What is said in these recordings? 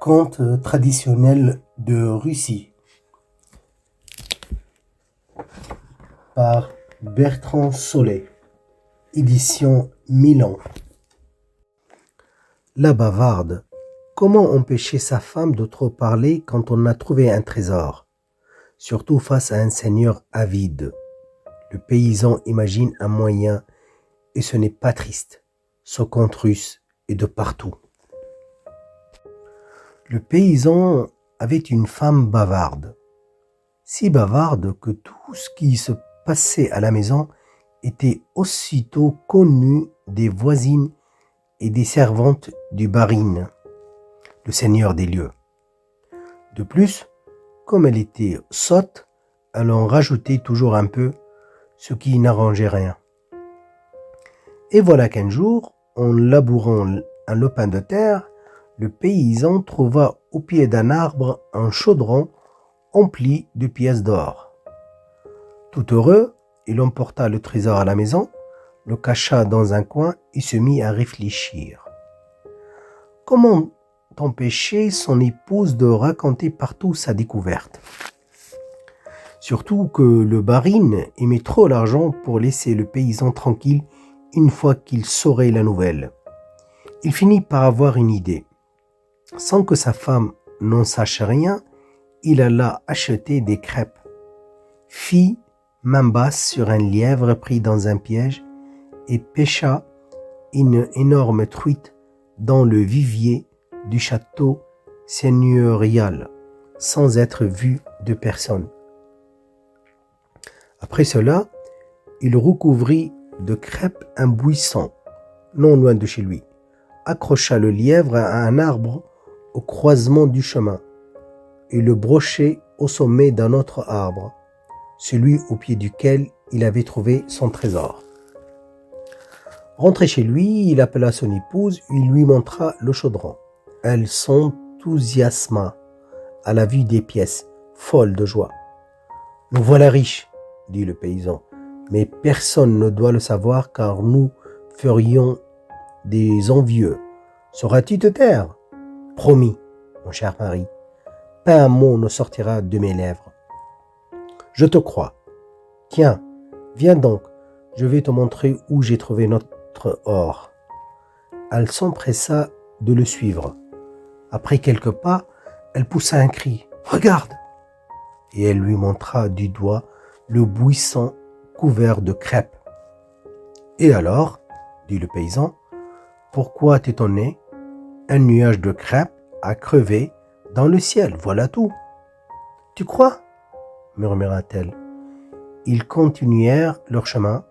Conte traditionnel de Russie par Bertrand Solé, édition Milan. La bavarde. Comment empêcher sa femme de trop parler quand on a trouvé un trésor, surtout face à un seigneur avide? Le paysan imagine un moyen et ce n'est pas triste. Ce conte russe est de partout. Le paysan avait une femme bavarde, si bavarde que tout ce qui se passait à la maison était aussitôt connu des voisines et des servantes du barin, le seigneur des lieux. De plus, comme elle était sotte, elle en rajoutait toujours un peu, ce qui n'arrangeait rien. Et voilà qu'un jour, en labourant un lopin de terre, le paysan trouva au pied d'un arbre un chaudron empli de pièces d'or. Tout heureux, il emporta le trésor à la maison, le cacha dans un coin et se mit à réfléchir. Comment empêcher son épouse de raconter partout sa découverte? Surtout que le barin aimait trop l'argent pour laisser le paysan tranquille une fois qu'il saurait la nouvelle. Il finit par avoir une idée. Sans que sa femme n'en sache rien, il alla acheter des crêpes, fit main basse sur un lièvre pris dans un piège et pêcha une énorme truite dans le vivier du château seigneurial, sans être vu de personne. Après cela, il recouvrit de crêpes un buisson, non loin de chez lui, accrocha le lièvre à un arbre au croisement du chemin et le brochait au sommet d'un autre arbre, celui au pied duquel il avait trouvé son trésor. Rentré chez lui, il appela son épouse et lui montra le chaudron. Elle s'enthousiasma à la vue des pièces, folle de joie. « Nous voilà riches, » dit le paysan, « mais personne ne doit le savoir car nous ferions des envieux. Sauras-tu te taire ? » « Promis, mon cher mari, pas un mot ne sortira de mes lèvres. »« Je te crois. Tiens, viens donc, je vais te montrer où j'ai trouvé notre or. » Elle s'empressa de le suivre. Après quelques pas, elle poussa un cri. « Regarde !» Et elle lui montra du doigt le buisson couvert de crêpes. « Et alors ?» dit le paysan. « Pourquoi t'étonner ? Un nuage de crêpes a crevé dans le ciel, voilà tout. »« Tu crois ?» murmura-t-elle. Ils continuèrent leur chemin.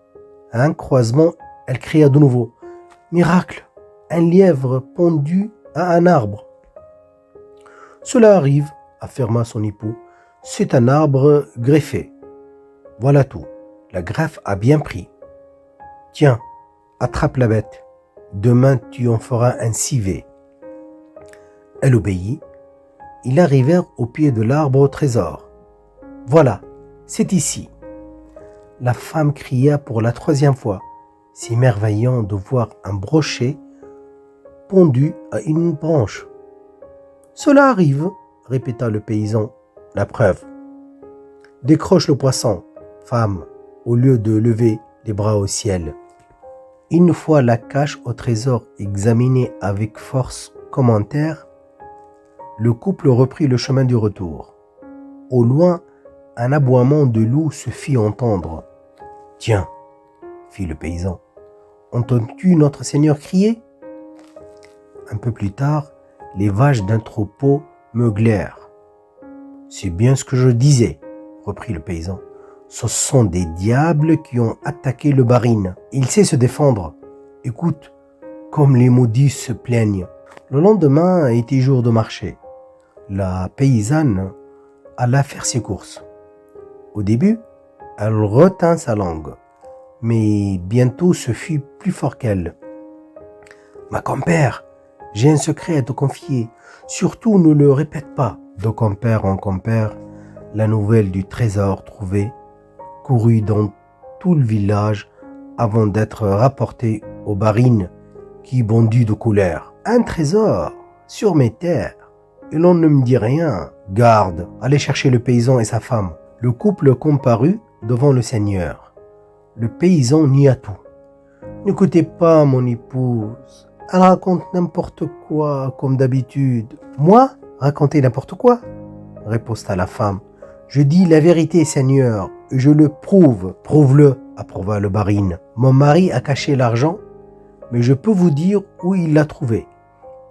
À un croisement, elle cria de nouveau. « Miracle ! Un lièvre pendu à un arbre. »« Cela arrive, » affirma son époux. « C'est un arbre greffé. Voilà tout. La greffe a bien pris. Tiens, attrape la bête. Demain, tu en feras un civet. » Elle obéit. Ils arrivèrent au pied de l'arbre au trésor. « Voilà, c'est ici. » La femme cria pour la troisième fois, s'émerveillant de voir un brochet pendu à une branche. « Cela arrive, » répéta le paysan. « La preuve. Décroche le poisson, femme, au lieu de lever les bras au ciel. » Une fois la cache au trésor examinée avec force commentaire, le couple reprit le chemin du retour. Au loin, un aboiement de loup se fit entendre. « Tiens, » fit le paysan, « entends-tu notre seigneur crier ?» Un peu plus tard, les vaches d'un troupeau meuglèrent. « C'est bien ce que je disais, » reprit le paysan. « Ce sont des diables qui ont attaqué le barin. Il sait se défendre. Écoute, comme les maudits se plaignent. » Le lendemain était jour de marché. La paysanne alla faire ses courses. Au début, elle retint sa langue, mais bientôt ce fut plus fort qu'elle. « Ma compère, j'ai un secret à te confier. Surtout ne le répète pas. » De compère en compère, la nouvelle du trésor trouvé courut dans tout le village avant d'être rapportée au barin qui bondit de colère. « Un trésor sur mes terres ! et l'on ne me dit rien. Garde, allez chercher le paysan et sa femme. Le couple comparut devant le seigneur. Le paysan nia tout. N'écoutez pas mon épouse, elle raconte n'importe quoi comme d'habitude. Moi, raconter n'importe quoi, riposta la femme. Je dis la vérité, seigneur, et je le prouve. Prouve-le, approuva le barine. Mon mari a caché l'argent, mais je peux vous dire où il l'a trouvé.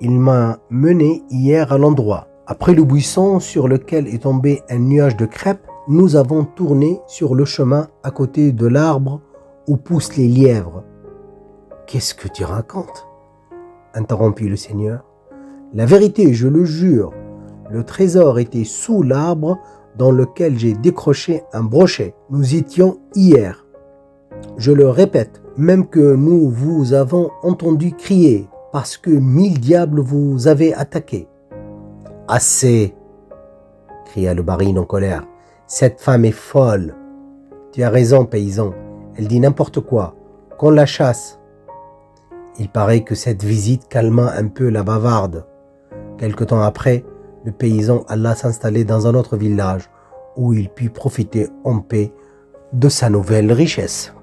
Il m'a mené hier à l'endroit. Après le buisson sur lequel est tombé un nuage de crêpes, nous avons tourné sur le chemin à côté de l'arbre où poussent les lièvres. Qu'est-ce que tu racontes? Interrompit le seigneur. La vérité, je le jure. Le trésor était sous l'arbre dans lequel j'ai décroché un brochet. Nous étions hier. Je le répète, même que nous vous avons entendu crier parce que 1000 diables vous avaient attaqué. Assez, cria le barine en colère. Cette femme est folle. Tu as raison, paysan. Elle dit n'importe quoi. Qu'on la chasse. Il paraît que cette visite calma un peu la bavarde. Quelque temps après, le paysan alla s'installer dans un autre village où il put profiter en paix de sa nouvelle richesse.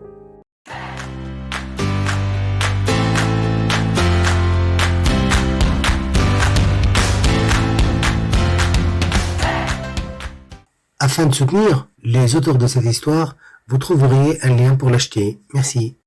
Afin de soutenir les auteurs de cette histoire, vous trouverez un lien pour l'acheter. Merci.